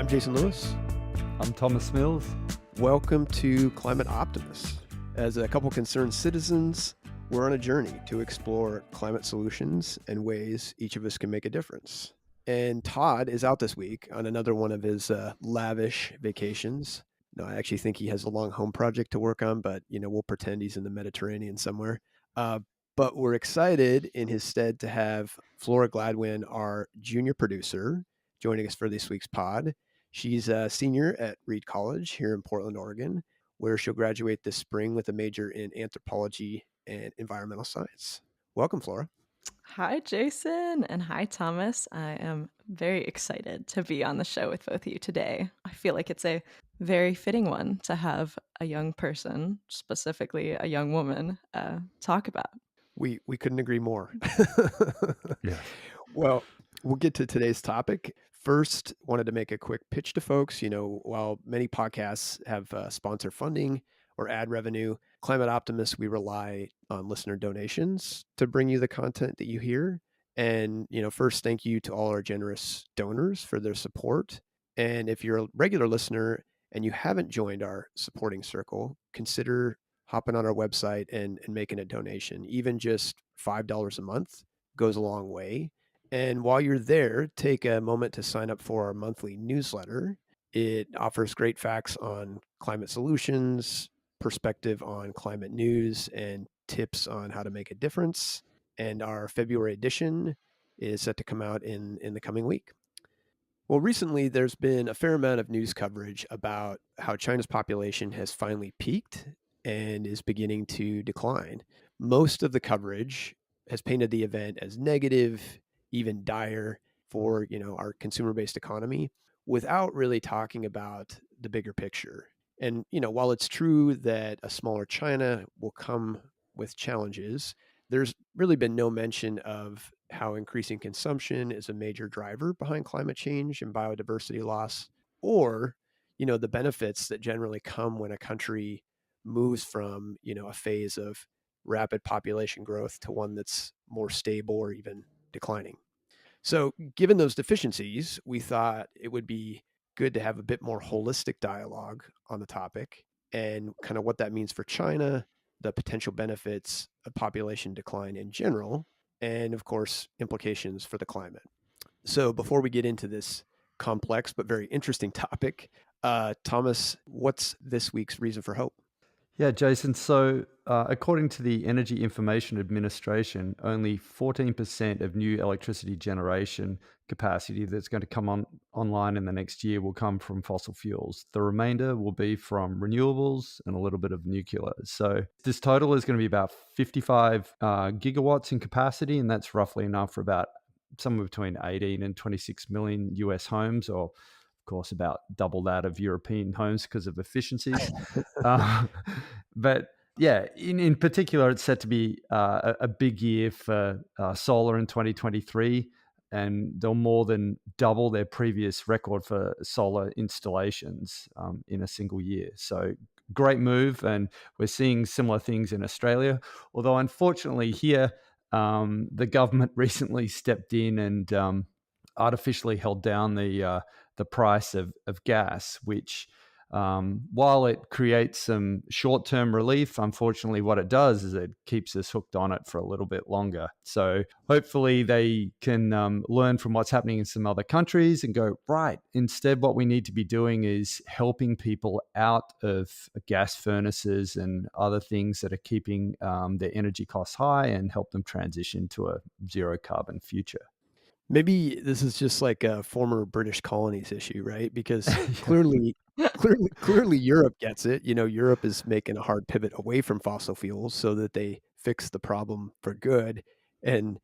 I'm Jason Lewis. I'm Thomas Mills. Welcome to Climate Optimists. As a couple concerned citizens, we're on a journey to explore climate solutions and ways each of us can make a difference. And Todd is out this week on another one of his lavish vacations. No, I actually think he has a long home project to work on, but we'll pretend he's in the Mediterranean somewhere. But we're excited in his stead to have Flora Gladwin, our junior producer, joining us for this week's pod. She's a senior at Reed College here in Portland, Oregon, where she'll graduate this spring with a major in anthropology and environmental science. Welcome, Flora. Hi, Jason, and hi, Thomas. I am very excited to be on the show with both of you today. I feel like it's a very fitting one to have a young person, specifically a young woman, talk about. We couldn't agree more. Yeah. Well, we'll get to today's topic. First, wanted to make a quick pitch to folks. While many podcasts have sponsor funding or ad revenue, Climate Optimists, we rely on listener donations to bring you the content that you hear. And, first, thank you to all our generous donors for their support. And if you're a regular listener and you haven't joined our supporting circle, consider hopping on our website and making a donation. Even just $5 a month goes a long way. And while you're there, take a moment to sign up for our monthly newsletter. It offers great facts on climate solutions, perspective on climate news, and tips on how to make a difference. And our February edition is set to come out in the coming week. Well, recently there's been a fair amount of news coverage about how China's population has finally peaked and is beginning to decline. Most of the coverage has painted the event as negative, even dire for, our consumer-based economy without really talking about the bigger picture. And, while it's true that a smaller China will come with challenges, there's really been no mention of how increasing consumption is a major driver behind climate change and biodiversity loss, or, the benefits that generally come when a country moves from, a phase of rapid population growth to one that's more stable or even declining. So given those deficiencies, we thought it would be good to have a bit more holistic dialogue on the topic and kind of what that means for China, the potential benefits of population decline in general, and of course, implications for the climate. So before we get into this complex but very interesting topic, Thomas, what's this week's reason for hope? Yeah, Jason. So according to the Energy Information Administration, only 14% of new electricity generation capacity that's going to come online in the next year will come from fossil fuels. The remainder will be from renewables and a little bit of nuclear. So this total is going to be about 55 gigawatts in capacity, and that's roughly enough for about somewhere between 18 and 26 million US homes, or of course about double that of European homes because of efficiencies. But yeah, in particular, it's set to be a big year for solar in 2023, and they'll more than double their previous record for solar installations in a single year. So great move, and we're seeing similar things in Australia. Although unfortunately here, the government recently stepped in and artificially held down the price of gas, which while it creates some short-term relief, unfortunately what it does is it keeps us hooked on it for a little bit longer. So hopefully they can learn from what's happening in some other countries and go, right, instead what we need to be doing is helping people out of gas furnaces and other things that are keeping their energy costs high and help them transition to a zero carbon future. Maybe this is just like a former British colonies issue, right? Because clearly Europe gets it. Europe is making a hard pivot away from fossil fuels so that they fix the problem for good. And,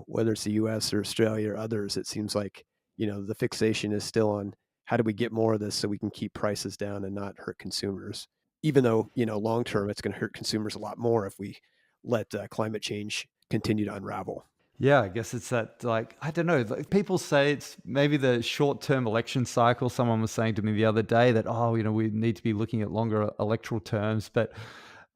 whether it's the US or Australia or others, it seems like, the fixation is still on how do we get more of this so we can keep prices down and not hurt consumers. Even though, long term, it's going to hurt consumers a lot more if we let climate change continue to unravel. Yeah, I guess it's that, like, I don't know, like, people say it's maybe the short-term election cycle. Someone was saying to me the other day that, we need to be looking at longer electoral terms. But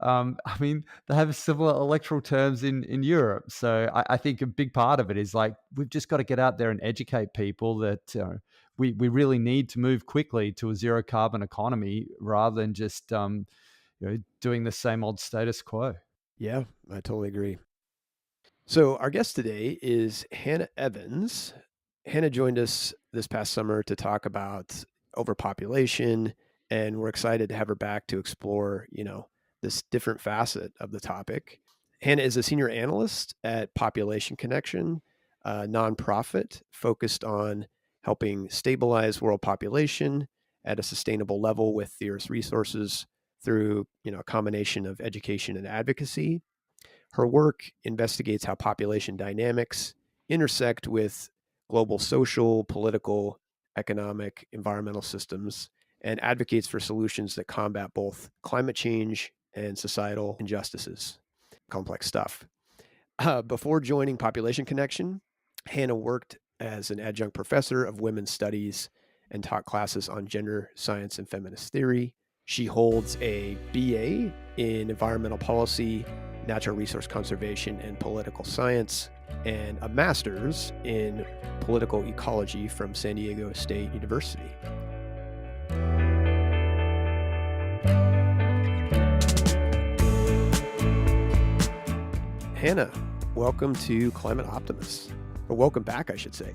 I mean, they have similar electoral terms in Europe. So I think a big part of it is like, we've just got to get out there and educate people that we really need to move quickly to a zero carbon economy rather than just doing the same old status quo. Yeah, I totally agree. So, our guest today is Hannah Evans. Hannah joined us this past summer to talk about overpopulation, and we're excited to have her back to explore, this different facet of the topic. Hannah is a senior analyst at Population Connection, a nonprofit focused on helping stabilize world population at a sustainable level with the Earth's resources through, a combination of education and advocacy. Her work investigates how population dynamics intersect with global social, political, economic, environmental systems, and advocates for solutions that combat both climate change and societal injustices. Complex stuff. Before joining Population Connection, Hannah worked as an adjunct professor of women's studies and taught classes on gender science and feminist theory. She holds a BA in environmental policy, natural resource conservation, and political science, and a master's in political ecology from San Diego State University. Hannah, welcome to Climate Optimists, or welcome back, I should say.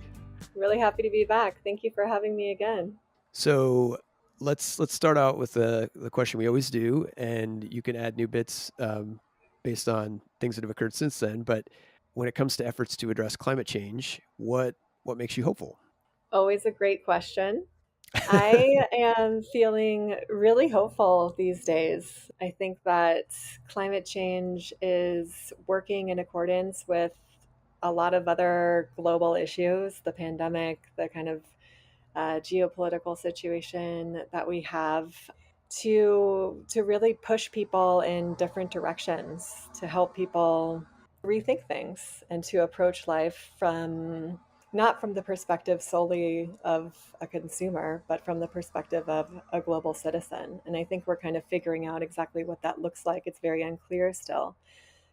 Really happy to be back. Thank you for having me again. So let's start out with the question we always do, and you can add new bits based on things that have occurred since then. But when it comes to efforts to address climate change, what makes you hopeful? Always a great question. I am feeling really hopeful these days. I think that climate change is working in accordance with a lot of other global issues, the pandemic, the kind of geopolitical situation that we have, to really push people in different directions, to help people rethink things and to approach life from not from the perspective solely of a consumer, but from the perspective of a global citizen. And I think we're kind of figuring out exactly what that looks like. It's very unclear still.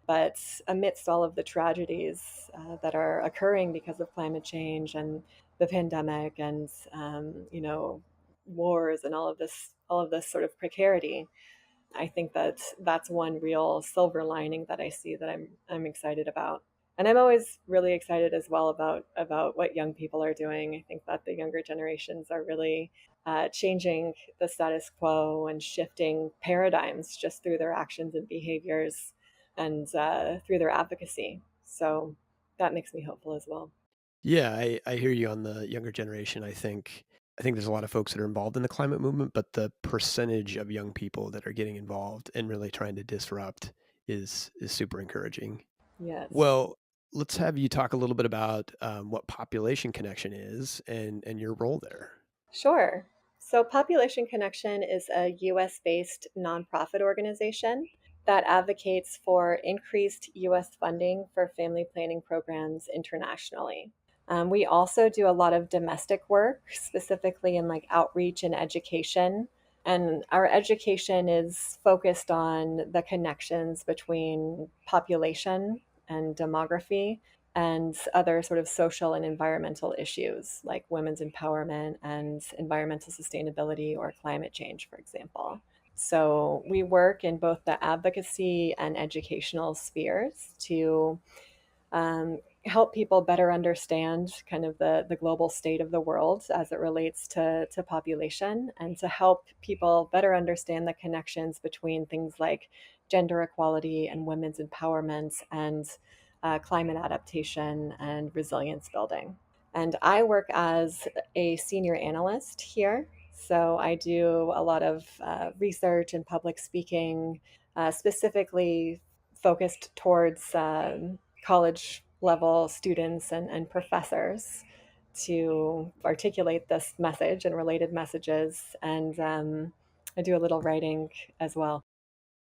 But amidst all of the tragedies that are occurring because of climate change and the pandemic and wars and all of this sort of precarity, I think that that's one real silver lining that I see that I'm excited about. And I'm always really excited as well about what young people are doing. I think that the younger generations are really changing the status quo and shifting paradigms just through their actions and behaviors and through their advocacy. So that makes me hopeful as well. Yeah, I hear you on the younger generation. I think there's a lot of folks that are involved in the climate movement, but the percentage of young people that are getting involved and really trying to disrupt is super encouraging. Yes. Well, let's have you talk a little bit about what Population Connection is and your role there. Sure. So, Population Connection is a US based nonprofit organization that advocates for increased US funding for family planning programs internationally. We also do a lot of domestic work, specifically in like outreach and education. And our education is focused on the connections between population and demography and other sort of social and environmental issues like women's empowerment and environmental sustainability or climate change, for example. So we work in both the advocacy and educational spheres to help people better understand kind of the global state of the world as it relates to population, and to help people better understand the connections between things like gender equality and women's empowerment and climate adaptation and resilience building. And I work as a senior analyst here. So I do a lot of research and public speaking, specifically focused towards college level students and professors to articulate this message and related messages. And I do a little writing as well.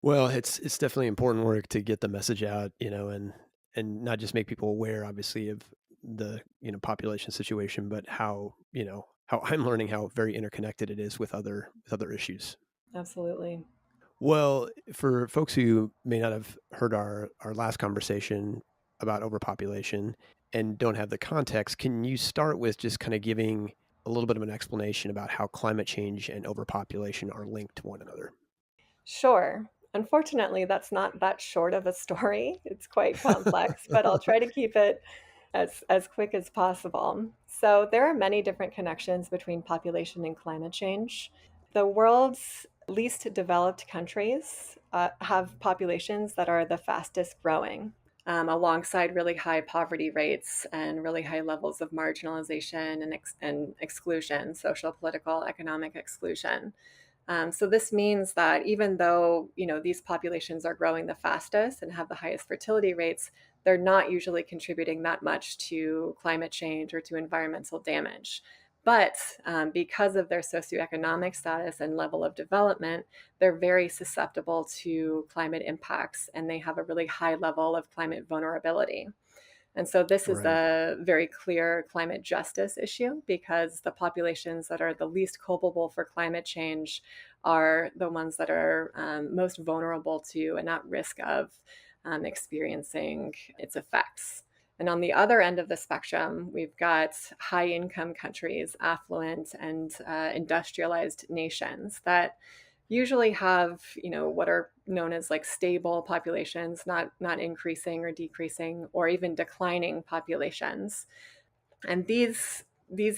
Well, it's definitely important work to get the message out, and not just make people aware, obviously, of the population situation, but how I'm learning how very interconnected it is with other issues. Absolutely. Well, for folks who may not have heard our last conversation about overpopulation and don't have the context, can you start with just kind of giving a little bit of an explanation about how climate change and overpopulation are linked to one another. Sure. Unfortunately, that's not that short of a story. It's quite complex, but I'll try to keep it as quick as possible. So there are many different connections between population and climate change. The world's least developed countries have populations that are the fastest growing, alongside really high poverty rates and really high levels of marginalization and exclusion, social, political, economic exclusion. So this means that even though these populations are growing the fastest and have the highest fertility rates, they're not usually contributing that much to climate change or to environmental damage. But because of their socioeconomic status and level of development, they're very susceptible to climate impacts and they have a really high level of climate vulnerability. And so this is Right. a very clear climate justice issue because the populations that are the least culpable for climate change are the ones that are most vulnerable to and at risk of experiencing its effects. And on the other end of the spectrum, we've got high income countries, affluent and industrialized nations that usually have what are known as like stable populations, not increasing or decreasing or even declining populations. And these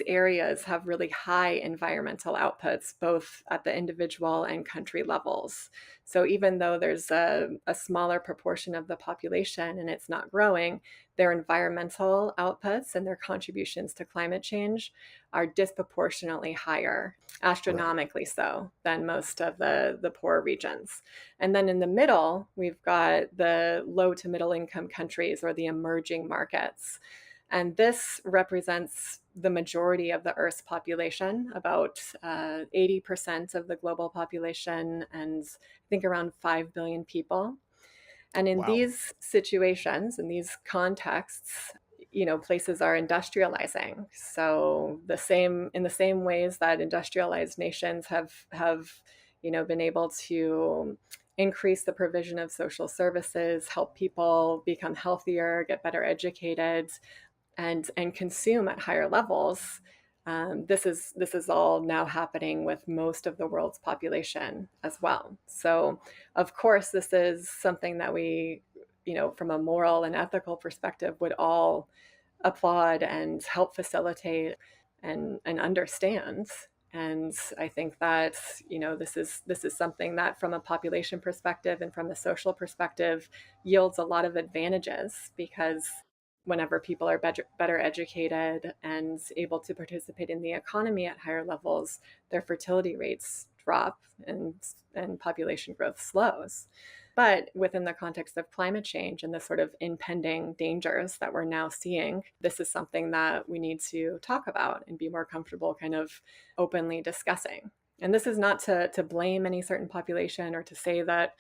areas have really high environmental outputs, both at the individual and country levels. So even though there's a smaller proportion of the population and it's not growing, their environmental outputs and their contributions to climate change are disproportionately higher, Right. astronomically so, than most of the poorer regions. And then in the middle, we've got the low to middle income countries or the emerging markets. And this represents the majority of the Earth's population, about 80% of the global population, and I think around 5 billion people. And in Wow. these situations, in these contexts, places are industrializing. So in the same ways that industrialized nations have been able to increase the provision of social services, help people become healthier, get better educated, and consume at higher levels. This is all now happening with most of the world's population as well. So, of course, this is something that we, from a moral and ethical perspective, would all applaud and help facilitate and understand. And I think that this is something that, from a population perspective and from a social perspective, yields a lot of advantages because whenever people are better educated and able to participate in the economy at higher levels, their fertility rates drop and population growth slows. But within the context of climate change and the sort of impending dangers that we're now seeing, this is something that we need to talk about and be more comfortable kind of openly discussing. And this is not to blame any certain population or to say that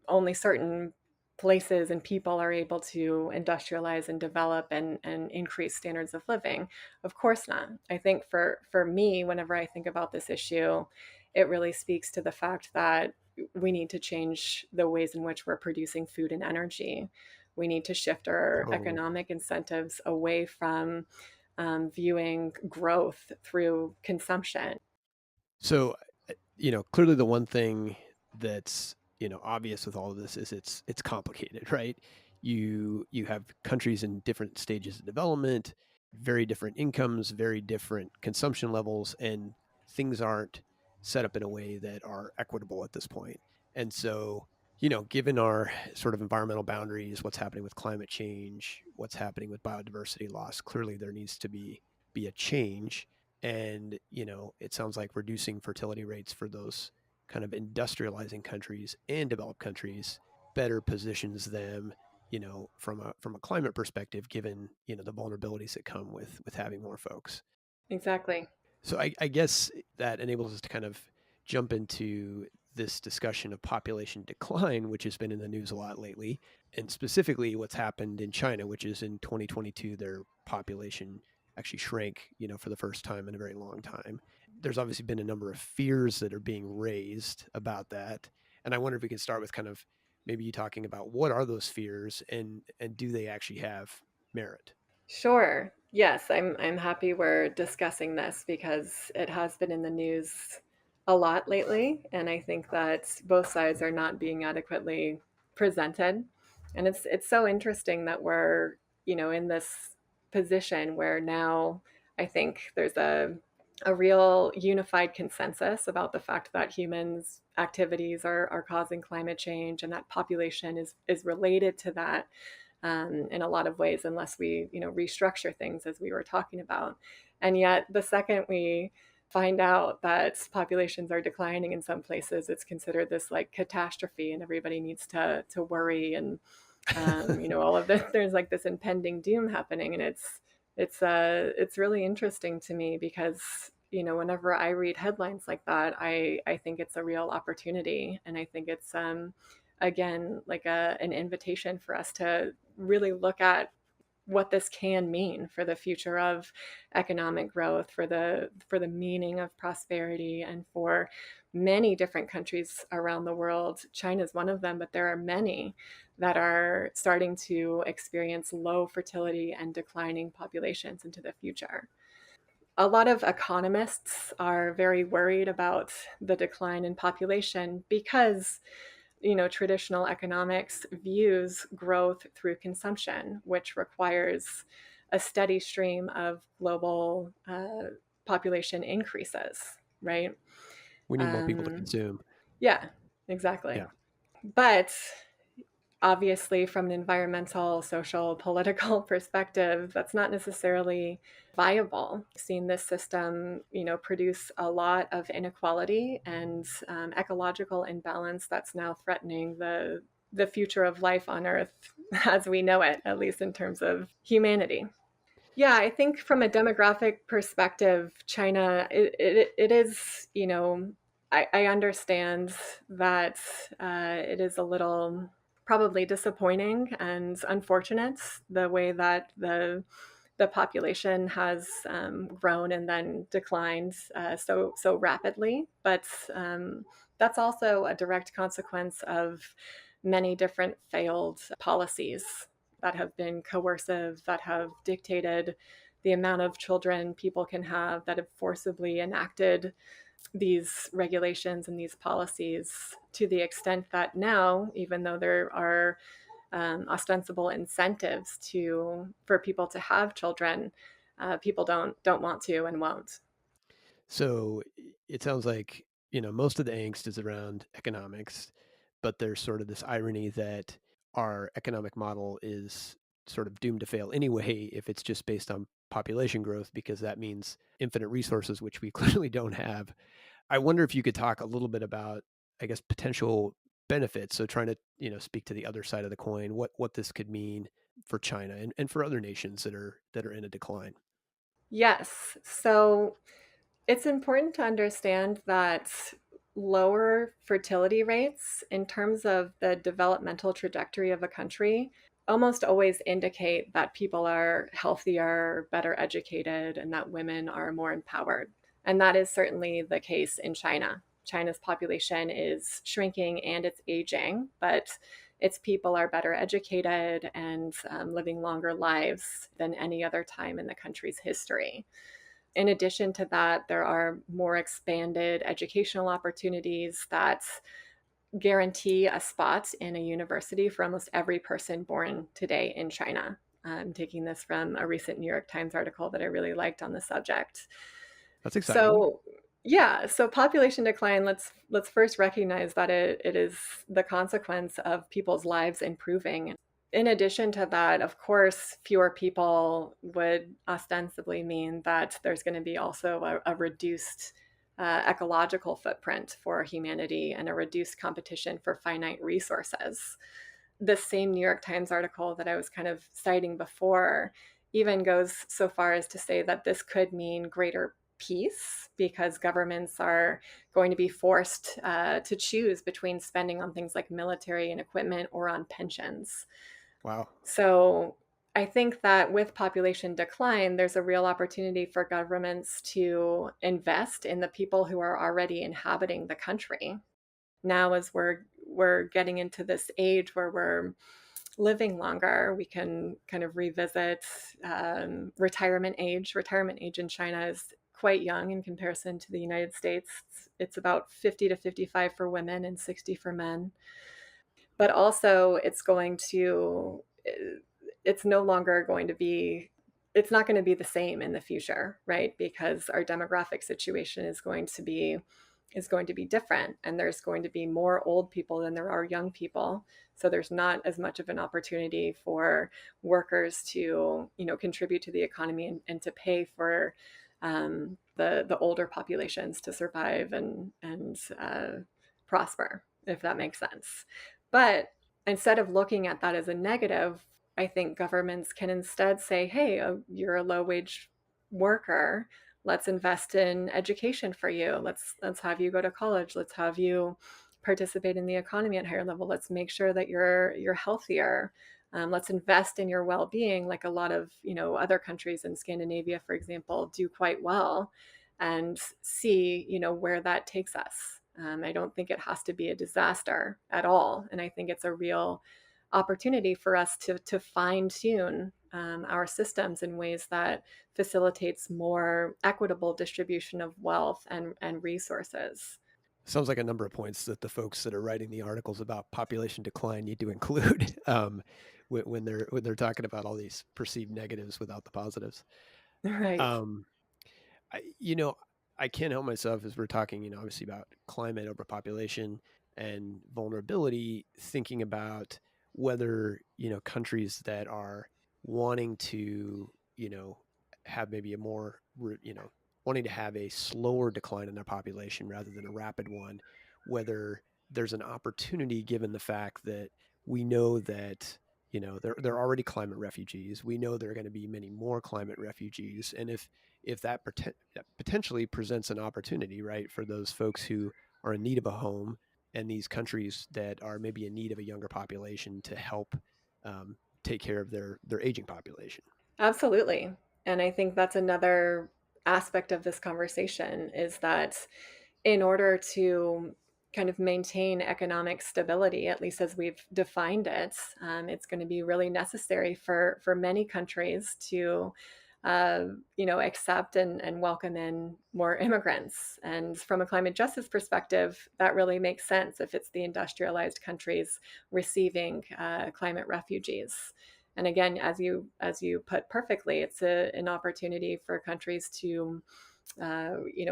only certain places and people are able to industrialize and develop and increase standards of living. Of course not. I think for me, whenever I think about this issue, it really speaks to the fact that we need to change the ways in which we're producing food and energy. We need to shift our Totally. economic incentives away from viewing growth through consumption. So, clearly the one thing that's, obvious with all of this is it's complicated, right? You have countries in different stages of development, very different incomes, very different consumption levels, and things aren't set up in a way that are equitable at this point. And so, given our sort of environmental boundaries, what's happening with climate change, what's happening with biodiversity loss, clearly there needs to be a change. And it sounds like reducing fertility rates for those kind of industrializing countries and developed countries better positions them, from a climate perspective, given the vulnerabilities that come with having more folks. Exactly. So I guess that enables us to kind of jump into this discussion of population decline, which has been in the news a lot lately, and specifically what's happened in China, which is in 2022, their population actually shrank, for the first time in a very long time. There's obviously been a number of fears that are being raised about that. And I wonder if we can start with kind of maybe you talking about what are those fears and do they actually have merit? Sure. Yes, I'm happy we're discussing this because it has been in the news a lot lately, and I think that both sides are not being adequately presented. And it's so interesting that we're, in this position where now I think there's a real unified consensus about the fact that humans activities are causing climate change and that population is related to that, in a lot of ways, unless we, restructure things as we were talking about. And yet, the second we find out that populations are declining in some places, it's considered this like catastrophe, and everybody needs to worry, and all of this. There's like this impending doom happening, and it's really interesting to me because whenever I read headlines like that, I think it's a real opportunity, and I think it's again like an invitation for us to really look at what this can mean for the future of economic growth, for the meaning of prosperity, and for many different countries around the world. China is one of them, but there are many that are starting to experience low fertility and declining populations into the future. A lot of economists are very worried about the decline in population because traditional economics views growth through consumption, which requires a steady stream of global population increases, right? We need more people to Um, consume. yeah, exactly. Yeah. But obviously, from an environmental, social, political perspective, that's not necessarily viable. Seeing this system, produce a lot of inequality and ecological imbalance that's now threatening the future of life on Earth as we know it, at least in terms of humanity. Yeah, I think from a demographic perspective, China, it is, I understand that it is a little probably disappointing and unfortunate the way that the population has grown and then declined so rapidly. But that's also a direct consequence of many different failed policies that have been coercive, that have dictated the amount of children people can have, that have forcibly enacted these regulations and these policies to the extent that now, even though there are ostensible incentives for people to have children, people don't want to and won't. So it sounds like, most of the angst is around economics, but there's sort of this irony that our economic model is sort of doomed to fail anyway if it's just based on population growth, because that means infinite resources, which we clearly don't have. I wonder if you could talk a little bit about, I guess, potential benefits. So trying to, speak to the other side of the coin, what this could mean for China and for other nations that are in a decline. Yes. So it's important to understand that lower fertility rates, in terms of the developmental trajectory of a country, almost always indicate that people are healthier, better educated, and that women are more empowered. And that is certainly the case in China. China's population is shrinking and it's aging, but its people are better educated and living longer lives than any other time in the country's history. In addition to that, there are more expanded educational opportunities that guarantee a spot in a university for almost every person born today in China. I'm taking this from a recent New York Times article that I really liked on the subject. That's exciting. So, yeah, so population decline, let's first recognize that it is the consequence of people's lives improving. In addition to that, of course, fewer people would ostensibly mean that there's going to be also a reduced ecological footprint for humanity and a reduced competition for finite resources. The same New York Times article that I was kind of citing before even goes so far as to say that this could mean greater peace because governments are going to be forced to choose between spending on things like military and equipment or on pensions. Wow. So I think that with population decline, there's a real opportunity for governments to invest in the people who are already inhabiting the country. Now, as we're getting into this age where we're living longer. We can kind of revisit retirement age. Retirement age in China is quite young in comparison to the United States. It's about 50 to 55 for women and 60 for men. But also, it's no longer going to be, it's not going to be the same in the future, right? Because our demographic situation is going to be different, and there's going to be more old people than there are young people. So there's not as much of an opportunity for workers to, contribute to the economy, and to pay for the older populations to survive and prosper, if that makes sense. But instead of looking at that as a negative, I think governments can instead say, hey, you're a low wage worker. Let's invest in education for you. Let's have you go to college. Let's have you participate in the economy at a higher level. Let's make sure that you're healthier. Let's invest in your well-being, like a lot of other countries in Scandinavia, for example, do quite well, and see where that takes us. I don't think it has to be a disaster at all, and I think it's a real opportunity for us to fine tune our systems in ways that facilitates more equitable distribution of wealth and resources. Sounds like a number of points that the folks that are writing the articles about population decline need to include when they're talking about all these perceived negatives without the positives. Right. Um, I can't help myself as we're talking, obviously about climate, overpopulation, and vulnerability, thinking about whether, countries that are wanting to, have maybe a more, wanting to have a slower decline in their population rather than a rapid one, whether there's an opportunity given the fact that we know that, they're already climate refugees. We know there are going to be many more climate refugees. And if that potentially presents an opportunity, right, for those folks who are in need of a home and these countries that are maybe in need of a younger population to help take care of their aging population. Absolutely. And I think that's another aspect of this conversation, is that in order to kind of maintain economic stability, at least as we've defined it, it's going to be really necessary for many countries to, accept and welcome in more immigrants. And from a climate justice perspective, that really makes sense if it's the industrialized countries receiving climate refugees. And again, as you put perfectly, it's an opportunity for countries to,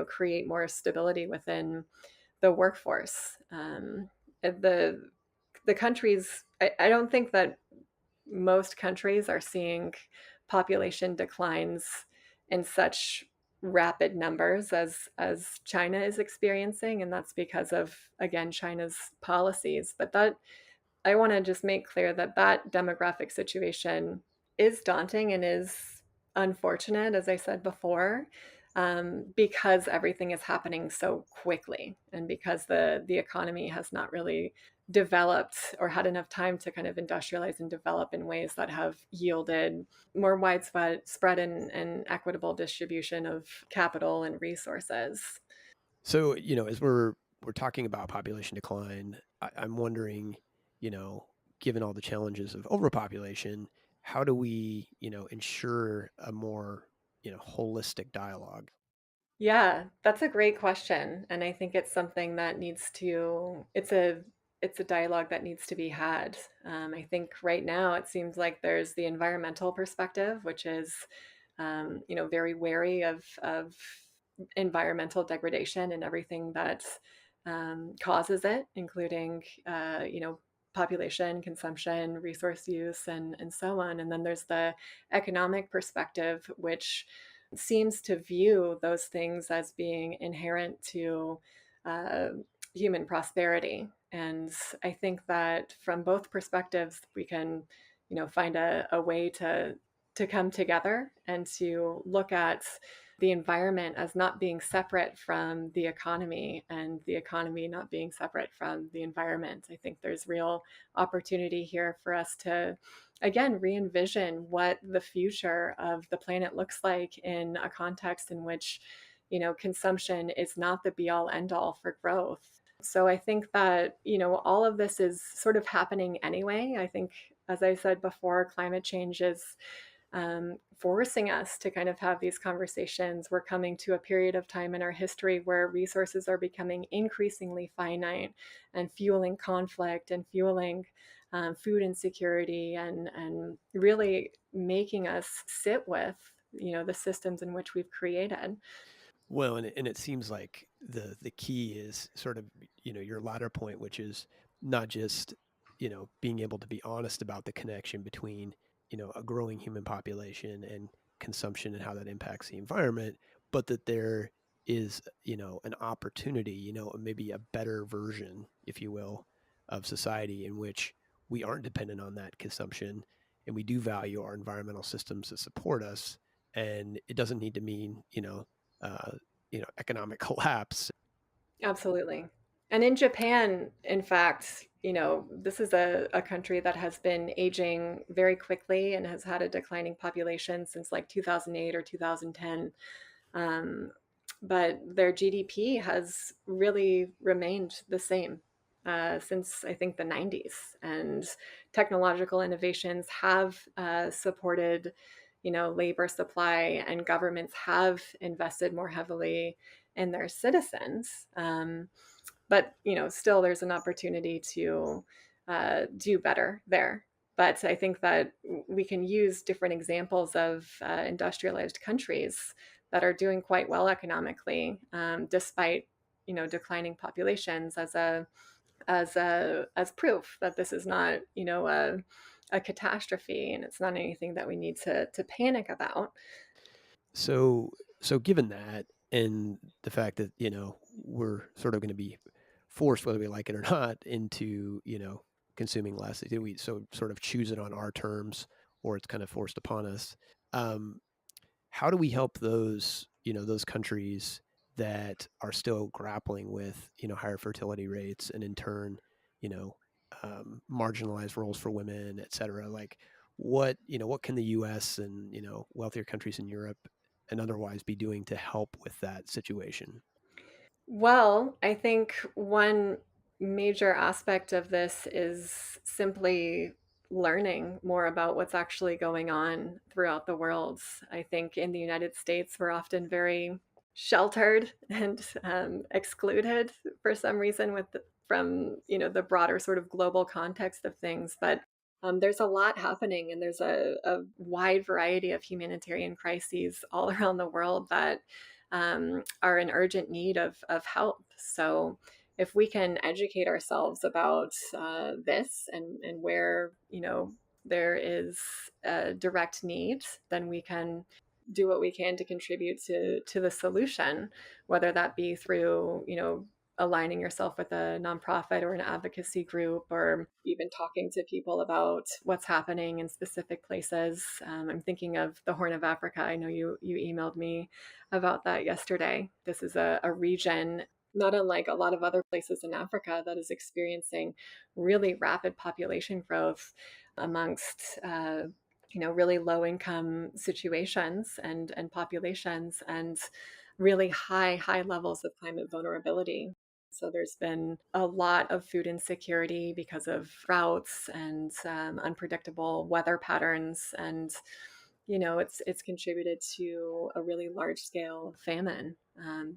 create more stability within the workforce. The countries, I don't think that most countries are seeing population declines in such rapid numbers as China is experiencing, and that's because of, again, China's policies. But that, I want to just make clear that that demographic situation is daunting and is unfortunate, as I said before, because everything is happening so quickly, and because the economy has not really developed or had enough time to kind of industrialize and develop in ways that have yielded more widespread spread and equitable distribution of capital and resources. So, as we're talking about population decline, I'm wondering, you know, given all the challenges of overpopulation, how do we, ensure a more, holistic dialogue? Yeah, that's a great question. And I think it's something that needs to, it's a dialogue that needs to be had. I think right now it seems like there's the environmental perspective, which is, very wary of environmental degradation and everything that causes it, including, population, consumption, resource use, and so on. And then there's the economic perspective, which seems to view those things as being inherent to uh, human prosperity. And I think that from both perspectives, we can, find a way to come together and to look at the environment as not being separate from the economy, and the economy not being separate from the environment. I think there's real opportunity here for us to, again, re-envision what the future of the planet looks like in a context in which, consumption is not the be all end all for growth. So I think that, all of this is sort of happening anyway. I think, as I said before, climate change is forcing us to kind of have these conversations. We're coming to a period of time in our history where resources are becoming increasingly finite and fueling conflict and fueling food insecurity and really making us sit with, the systems in which we've created. Well, and it seems like the key is sort of, your latter point, which is not just, being able to be honest about the connection between, a growing human population and consumption and how that impacts the environment, but that there is, an opportunity, maybe a better version, if you will, of society in which we aren't dependent on that consumption and we do value our environmental systems that support us. And it doesn't need to mean, uh, economic collapse. Absolutely. And in Japan, in fact, this is a country that has been aging very quickly and has had a declining population since like 2008 or 2010. Um, but their GDP has really remained the same since I think the 90s. And technological innovations have supported, labor supply, and governments have invested more heavily in their citizens. But still, there's an opportunity to do better there. But I think that we can use different examples of industrialized countries that are doing quite well economically, despite declining populations, as proof that this is not a catastrophe, and it's not anything that we need to panic about. So given that, and the fact that, we're sort of going to be forced, whether we like it or not, into, consuming less, we so sort of choose it on our terms, or it's kind of forced upon us. Um, how do we help those countries that are still grappling with, higher fertility rates, and in turn, you know marginalized roles for women, et cetera? Like, what can the US and, wealthier countries in Europe and otherwise be doing to help with that situation? Well, I think one major aspect of this is simply learning more about what's actually going on throughout the world. I think in the United States, we're often very sheltered and excluded for some reason from the broader sort of global context of things. But there's a lot happening, and there's a wide variety of humanitarian crises all around the world that are in urgent need of help. So if we can educate ourselves about this and where there is a direct need, then we can do what we can to contribute to the solution, whether that be through aligning yourself with a nonprofit or an advocacy group, or even talking to people about what's happening in specific places. I'm thinking of the Horn of Africa. I know you emailed me about that yesterday. This is a region, not unlike a lot of other places in Africa, that is experiencing really rapid population growth amongst really low income situations and populations, and really high levels of climate vulnerability. So there's been a lot of food insecurity because of droughts and unpredictable weather patterns, and it's contributed to a really large scale famine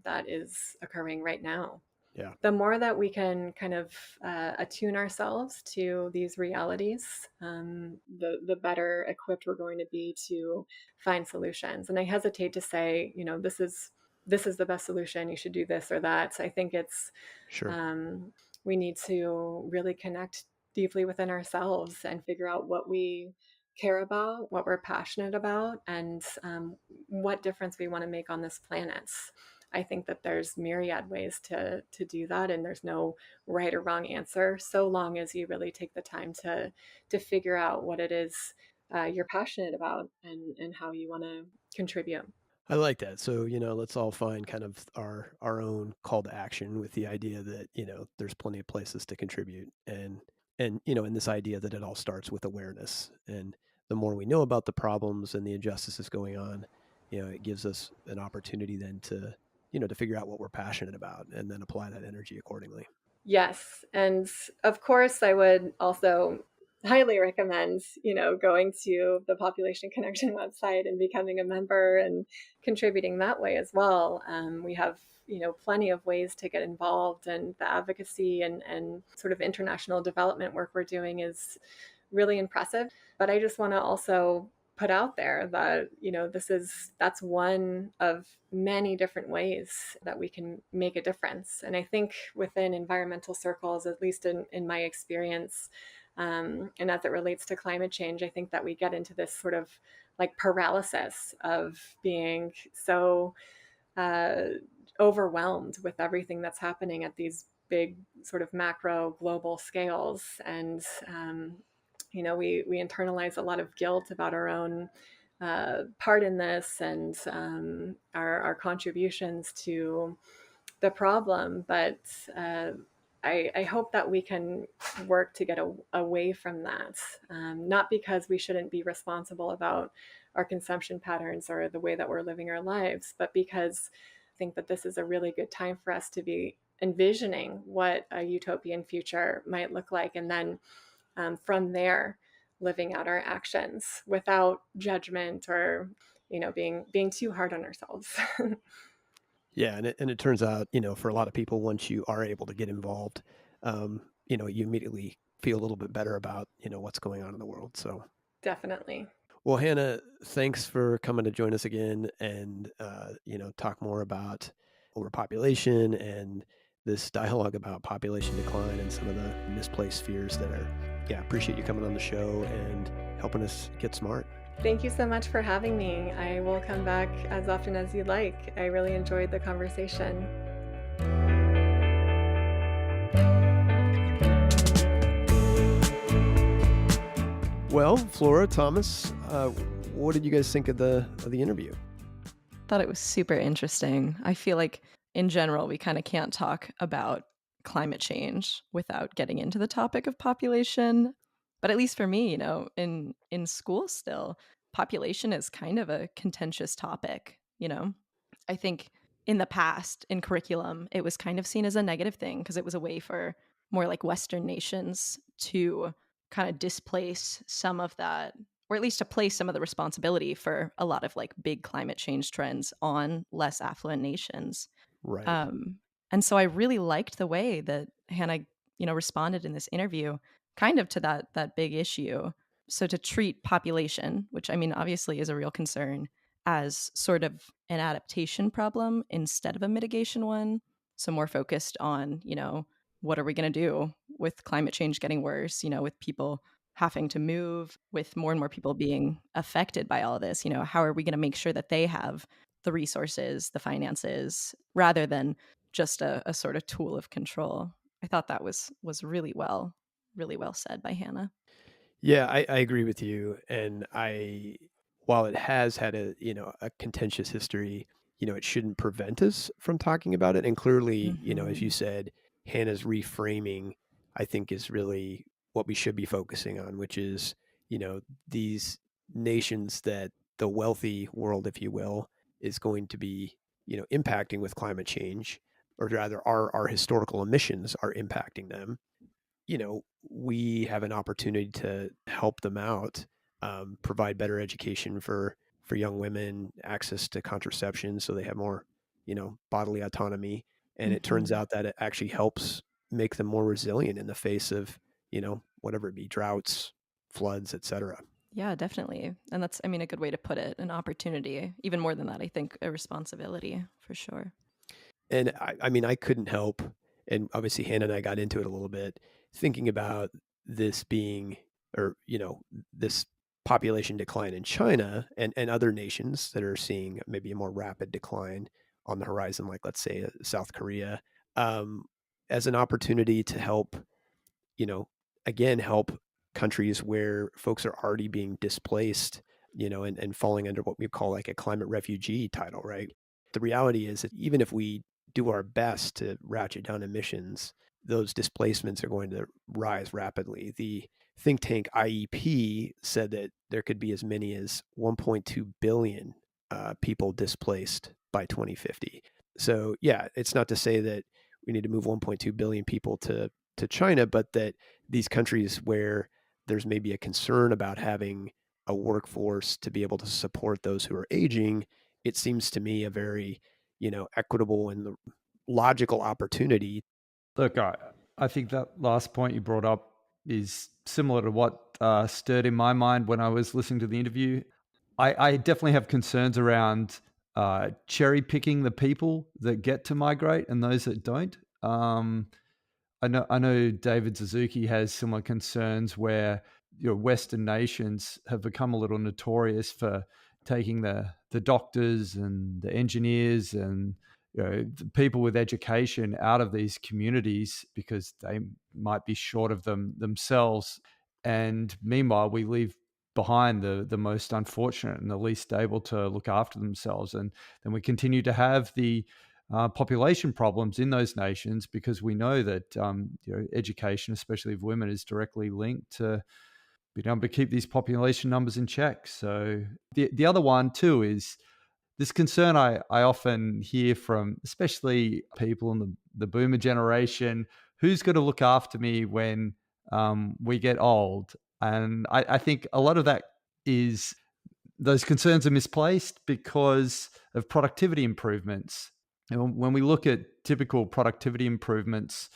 that is occurring right now. Yeah. The more that we can kind of attune ourselves to these realities, the better equipped we're going to be to find solutions. And I hesitate to say, this is the best solution. You should do this or that. So I think it's Sure. um, we need to really connect deeply within ourselves and figure out what we care about, what we're passionate about, and what difference we want to make on this planet. I think that there's myriad ways to do that, and there's no right or wrong answer, so long as you really take the time to figure out what it is you're passionate about and how you want to contribute. I like that. So, let's all find kind of our own call to action, with the idea that, there's plenty of places to contribute, and in this idea that it all starts with awareness. And the more we know about the problems and the injustices going on, it gives us an opportunity then to figure out what we're passionate about and then apply that energy accordingly. Yes. And of course, I would also highly recommend, going to the Population Connection website and becoming a member and contributing that way as well. We have, plenty of ways to get involved, and the advocacy and sort of international development work we're doing is really impressive. But I just want to also put out there that that's one of many different ways that we can make a difference. And I think within environmental circles, at least in my experience, and as it relates to climate change, I think that we get into this sort of like paralysis of being so uh, overwhelmed with everything that's happening at these big sort of macro global scales. And we internalize a lot of guilt about our own part in this, and our contributions to the problem. But uh, I hope that we can work to get away from that, not because we shouldn't be responsible about our consumption patterns or the way that we're living our lives, but because I think that this is a really good time for us to be envisioning what a utopian future might look like, and then from there living out our actions without judgment or being too hard on ourselves. Yeah, and it turns out, for a lot of people, once you are able to get involved, you immediately feel a little bit better about, what's going on in the world. So, Definitely. well, Hannah, thanks for coming to join us again and, talk more about overpopulation and this dialogue about population decline and some of the misplaced fears that are, yeah, appreciate you coming on the show and helping us get smart. Thank you so much for having me. I will come back as often as you'd like. I really enjoyed the conversation. Well, Flora, Thomas, what did you guys think of the interview? Thought it was super interesting. I feel like in general we kind of can't talk about climate change without getting into the topic of population. But at least for me, in school still, population is kind of a contentious topic. I think in the past in curriculum it was kind of seen as a negative thing because it was a way for more like Western nations to kind of displace some of that, or at least to place some of the responsibility for a lot of like big climate change trends on less affluent nations. Right. Um, and so I really liked the way that Hannah, responded in this interview, kind of to that big issue. So to treat population, which I mean obviously is a real concern, as sort of an adaptation problem instead of a mitigation one. So more focused on, what are we going to do with climate change getting worse, with people having to move, with more and more people being affected by all of this, how are we going to make sure that they have the resources, the finances, rather than just a sort of tool of control. I thought that was really well said by Hannah. Yeah, I agree with you. And while it has had a contentious history, it shouldn't prevent us from talking about it. And clearly, as you Mhm. said, Hannah's reframing, I think, is really what we should be focusing on, which is, these nations that the wealthy world, if you will, is going to be, impacting with climate change, or rather our historical emissions are impacting them. We have an opportunity to help them out, provide better education for young women, access to contraception, so they have more, bodily autonomy. And it turns Mhm. out that it actually helps make them more resilient in the face of, whatever it be, droughts, floods, etc. Yeah, definitely. And that's, I mean, a good way to put it, an opportunity. Even more than that, I think a responsibility for sure. And I mean, I couldn't help, and obviously Hannah and I got into it a little bit, thinking about this being, or, this population decline in China and other nations that are seeing maybe a more rapid decline on the horizon, like let's say South Korea, um, as an opportunity to help, you know, again, help countries where folks are already being displaced, and falling under what we call like a climate refugee title, right? The reality is that even if we do our best to ratchet down emissions, those displacements are going to rise rapidly. The think tank IEP said that there could be as many as 1.2 billion people displaced by 2050. So, yeah, it's not to say that we need to move 1.2 billion people to China, but that these countries where there's maybe a concern about having a workforce to be able to support those who are aging, it seems to me a very, equitable and logical opportunity. Look, I think that last point you brought up is similar to what stirred in my mind when I was listening to the interview. I definitely have concerns around cherry picking the people that get to migrate and those that don't. I know David Suzuki has similar concerns where Western nations have become a little notorious for taking the doctors and the engineers and the people with education out of these communities because they might be short of them themselves. And meanwhile, we leave behind the most unfortunate and the least able to look after themselves. And then we continue to have the population problems in those nations because we know that education, especially of women, is directly linked to being able to keep these population numbers in check. So the other one too is this concern I often hear from, especially people in the boomer generation, who's going to look after me when we get old? And I think a lot of that is those concerns are misplaced because of productivity improvements. And when we look at typical productivity improvements,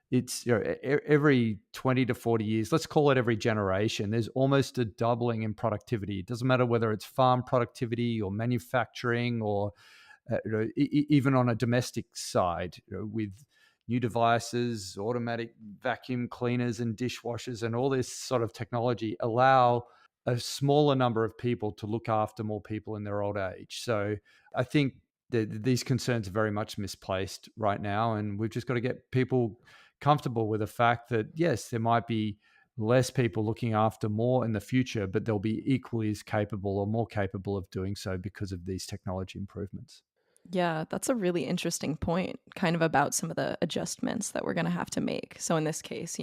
it's every 20 to 40 years, let's call it every generation, there's almost a doubling in productivity. It doesn't matter whether it's farm productivity or manufacturing or even on a domestic side, with new devices, automatic vacuum cleaners and dishwashers and all this sort of technology allow a smaller number of people to look after more people in their old age. So I think that these concerns are very much misplaced right now, and we've just got to get people comfortable with the fact that yes, there might be less people looking after more in the future, but they'll be equally as capable or more capable of doing so because of these technology improvements. Yeah, that's a really interesting point, kind of about some of the adjustments that we're going to have to make. So, in this case,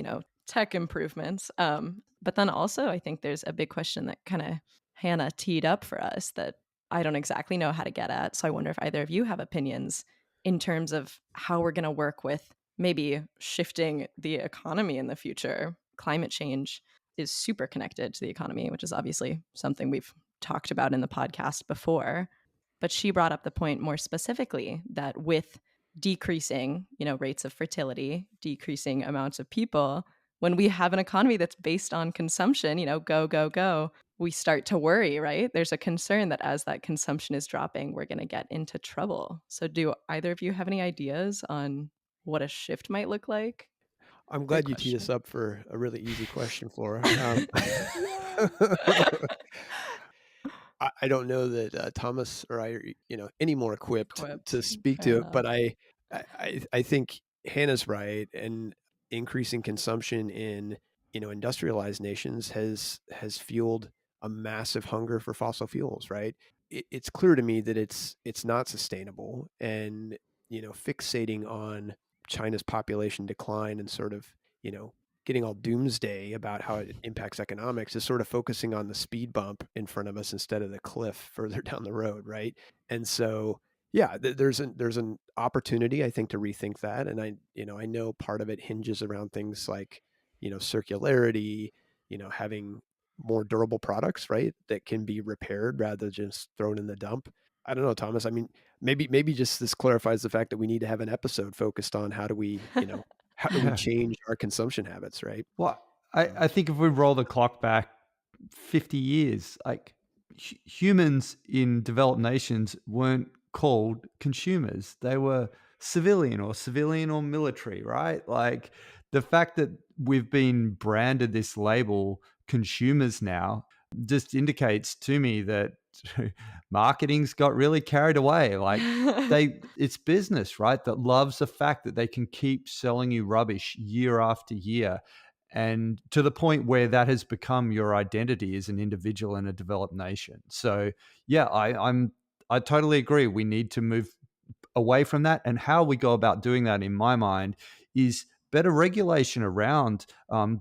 tech improvements. But then also, I think there's a big question that kind of Hannah teed up for us that I don't exactly know how to get at. So, I wonder if either of you have opinions in terms of how we're going to work with maybe shifting the economy in the future. Climate change is super connected to the economy, which is obviously something we've talked about in the podcast before. But she brought up the point more specifically that with decreasing, rates of fertility, decreasing amounts of people, when we have an economy that's based on consumption, go, go, go, we start to worry, right? There's a concern that as that consumption is dropping, we're going to get into trouble. So do either of you have any ideas on what a shift might look like? I'm Great glad you teed us question. up for a really easy question, Flora. Yeah. I don't know that Thomas or I are, any more equipped Equipped. to speak Fair to it, enough. but I think Hannah's right, and increasing consumption in industrialized nations has fueled a massive hunger for fossil fuels. Right? It's clear to me that it's not sustainable, and fixating on China's population decline and sort of getting all doomsday about how it impacts economics is sort of focusing on the speed bump in front of us instead of the cliff further down the road, right? And so, yeah, there's an opportunity, I think, to rethink that. And I know part of it hinges around things like circularity, having more durable products, right, that can be repaired rather than just thrown in the dump. I don't know, Thomas. I mean, maybe just this clarifies the fact that we need to have an episode focused on how do we change our consumption habits, right? Well, I think if we roll the clock back 50 years, like humans in developed nations weren't called consumers. They were civilian or military, right? Like the fact that we've been branded this label consumers now just indicates to me that marketing's got really carried away. Like it's business, right? That loves the fact that they can keep selling you rubbish year after year, and to the point where that has become your identity as an individual in a developed nation. So yeah, I totally agree. We need to move away from that, and how we go about doing that, in my mind, is better regulation around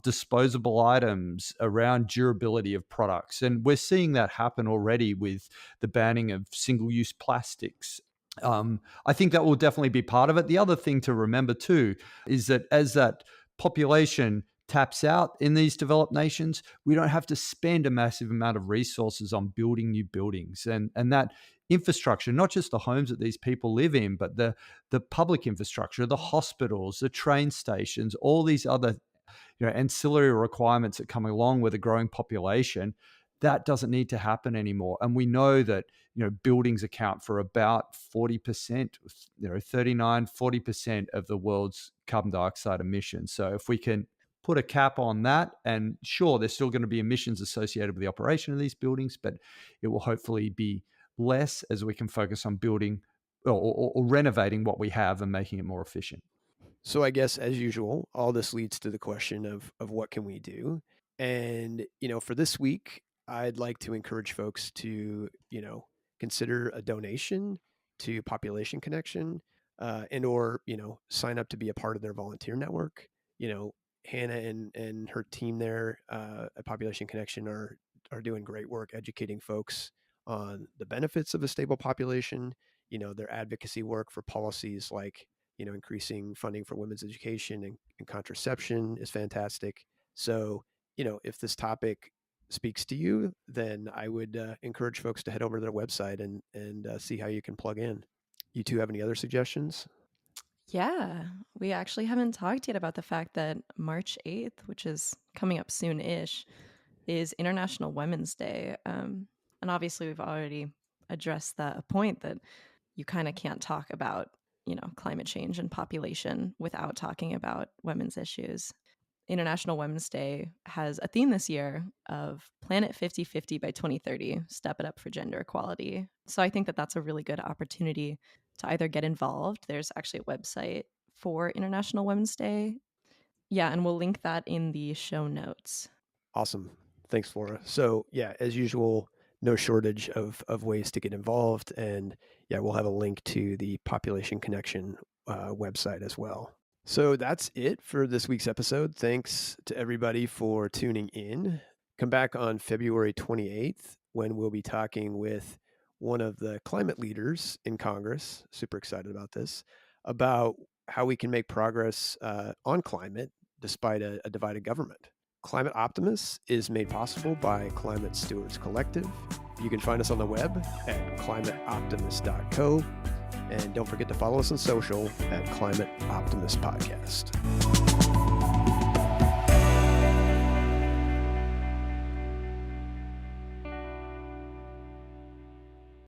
disposable items, around durability of products, and we're seeing that happen already with the banning of single-use plastics. I think that will definitely be part of it. The other thing to remember too is that as that population taps out in these developed nations, we don't have to spend a massive amount of resources on building new buildings, and that infrastructure, not just the homes that these people live in, but the public infrastructure, the hospitals, the train stations, all these other ancillary requirements that come along with a growing population, that doesn't need to happen anymore. And we know that buildings account for about 40%, 39, 40% of the world's carbon dioxide emissions. So if we can put a cap on that, and sure, there's still going to be emissions associated with the operation of these buildings, but it will hopefully be less as we can focus on building or renovating what we have and making it more efficient. So I guess, as usual, all this leads to the question of what can we do? And, for this week, I'd like to encourage folks to, consider a donation to Population Connection, and or, sign up to be a part of their volunteer network. Hannah and her team there at Population Connection are doing great work educating folks on the benefits of a stable population. Their advocacy work for policies like increasing funding for women's education and contraception is fantastic. So, if this topic speaks to you, then I would encourage folks to head over to their website and see how you can plug in. You two have any other suggestions? Yeah, we actually haven't talked yet about the fact that March 8th, which is coming up soon-ish, is International Women's Day. And obviously we've already addressed that point that you kind of can't talk about, climate change and population without talking about women's issues. International Women's Day has a theme this year of Planet 50/50 by 2030, step it up for gender equality. So I think that that's a really good opportunity to either get involved. There's actually a website for International Women's Day. Yeah, and we'll link that in the show notes. Awesome. Thanks, Flora. So, yeah, as usual, no shortage of ways to get involved. And yeah, we'll have a link to the Population Connection website as well. So that's it for this week's episode. Thanks to everybody for tuning in. Come back on February 28th when we'll be talking with one of the climate leaders in Congress. Super excited about this, about how we can make progress on climate despite a divided government. Climate Optimists is made possible by Climate Stewards Collective. You can find us on the web at climateoptimist.co. And don't forget to follow us on social at Climate Optimist Podcast.